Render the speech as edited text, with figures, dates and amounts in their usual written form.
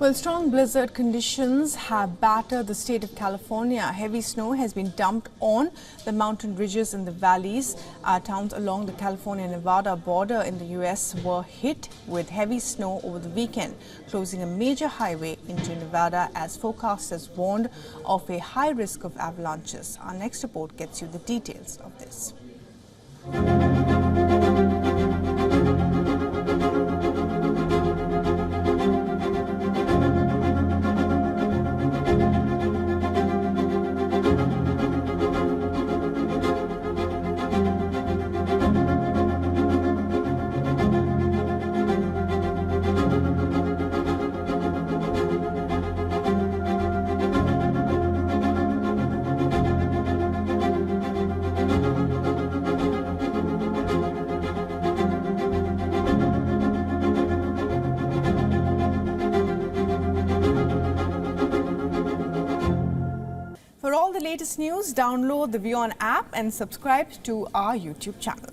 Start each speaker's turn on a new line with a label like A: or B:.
A: Well, strong blizzard conditions have battered the state of California. Heavy snow has been dumped on the mountain ridges and the valleys. Towns along the California-Nevada border in the U.S. were hit with heavy snow over the weekend, closing a major highway into Nevada as forecasters warned of a high risk of avalanches. Our next report gets you the details of this. For all the latest news, download the WION app and subscribe to our YouTube channel.